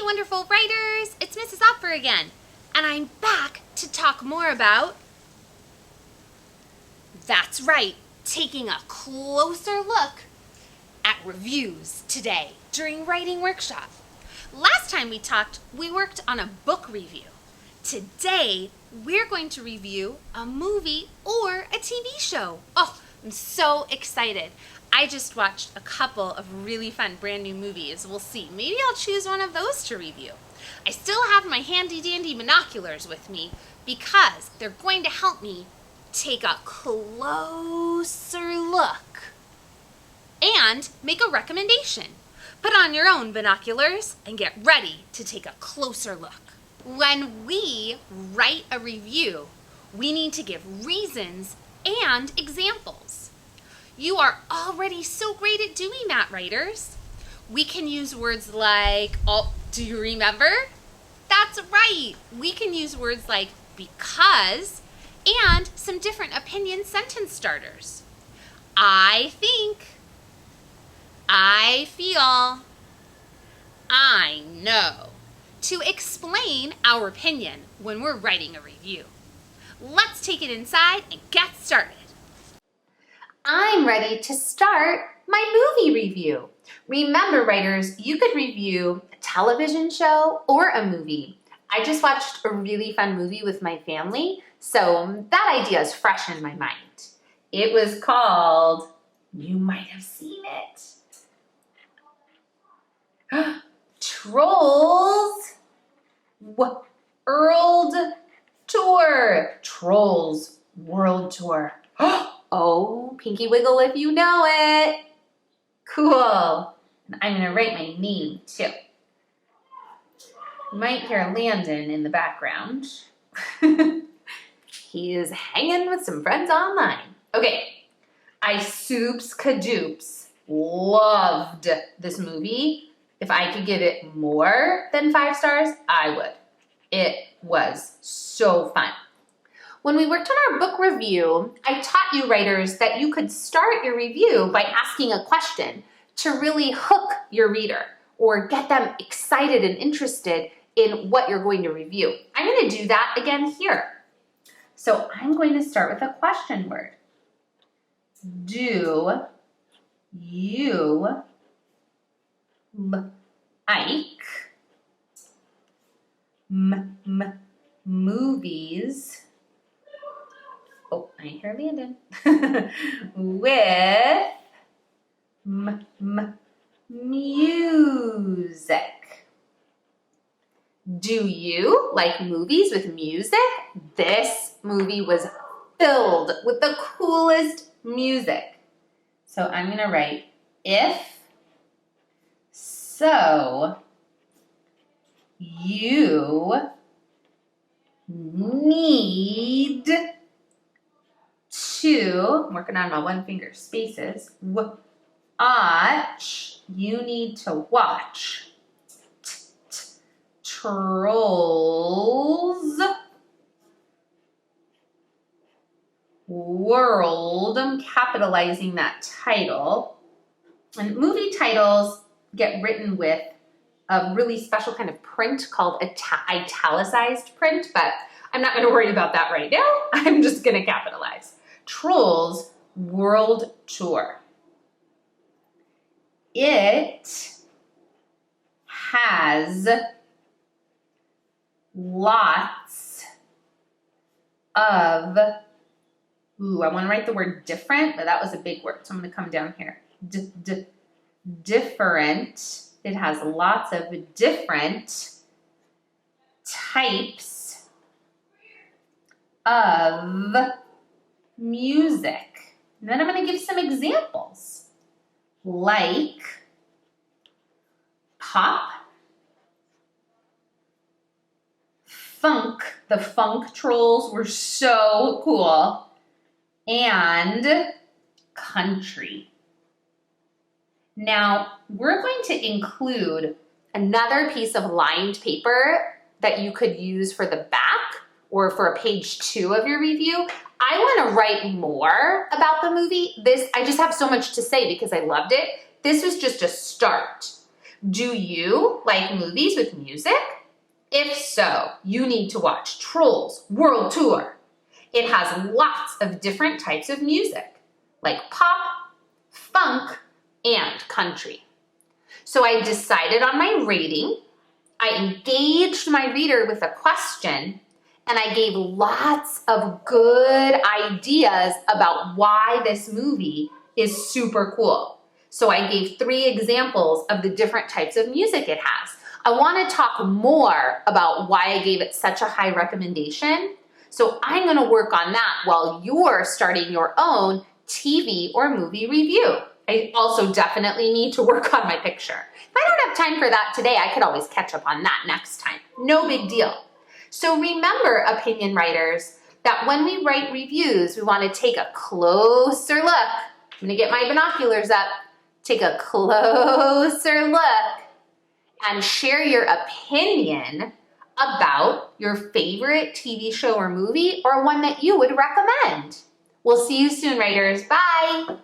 wonderful writers, it's Mrs. Opfer again, and I'm back to talk more about, that's right, taking a closer look at reviews today during writing workshop. Last time we talked, we worked on a book review. Today, we're going to review a movie or a TV show. Oh, I'm so excited. I just watched a couple of really fun brand new movies. We'll see. Maybe I'll choose one of those to review. I still have my handy dandy binoculars with me because they're going to help me take a closer look and make a recommendation. Put on your own binoculars and get ready to take a closer look. When we write a review, we need to give reasons and examples. You are already so great at doing that, writers. We can use words like, oh, do you remember? That's right. We can use words like because and some different opinion sentence starters. I think, I feel, I know, to explain our opinion when we're writing a review. Let's take it inside and get started. I'm ready to start my movie review. Remember, writers, you could review a television show or a movie. I just watched a really fun movie with my family, so that idea is fresh in my mind. It was called, you might have seen it, Trolls World Tour. Trolls World Tour. Oh, pinky wiggle if you know it. Cool. And I'm going to write my name too. You might hear Landon in the background. He is hanging with some friends online. Okay, I soups kadoops loved this movie. If I could give it more than 5 stars, I would. It was so fun. When we worked on our book review, I taught you writers that you could start your review by asking a question to really hook your reader or get them excited and interested in what you're going to review. I'm going to do that again here. So I'm going to start with a question word. Do you like movies? Oh, I hear Landon. With music. Do you like movies with music? This movie was filled with the coolest music. So I'm going to write, if so, you need to, I'm working on my one finger spaces, watch, you need to watch Trolls World. I'm capitalizing that title. And movie titles get written with a really special kind of print called italicized print, but I'm not going to worry about that right now. I'm just going to capitalize. Trolls World Tour. It has lots of, I want to write the word different, but that was a big word, so I'm going to come down here. Different. It has lots of different types of music. And then I'm going to give some examples, like pop, funk. The funk trolls were so cool. And country. Now, we're going to include another piece of lined paper that you could use for the back or for a page 2 of your review. I want to write more about the movie. I just have so much to say because I loved it. This was just a start. Do you like movies with music? If so, you need to watch Trolls World Tour. It has lots of different types of music, like pop, funk, and country. So I decided on my rating, I engaged my reader with a question, and I gave lots of good ideas about why this movie is super cool. So I gave 3 examples of the different types of music it has. I want to talk more about why I gave it such a high recommendation. So I'm going to work on that while you're starting your own TV or movie review. I also definitely need to work on my picture. If I don't have time for that today, I could always catch up on that next time. No big deal. So remember, opinion writers, that when we write reviews, we want to take a closer look. I'm going to get my binoculars up. Take a closer look and share your opinion about your favorite TV show or movie, or one that you would recommend. We'll see you soon, writers. Bye.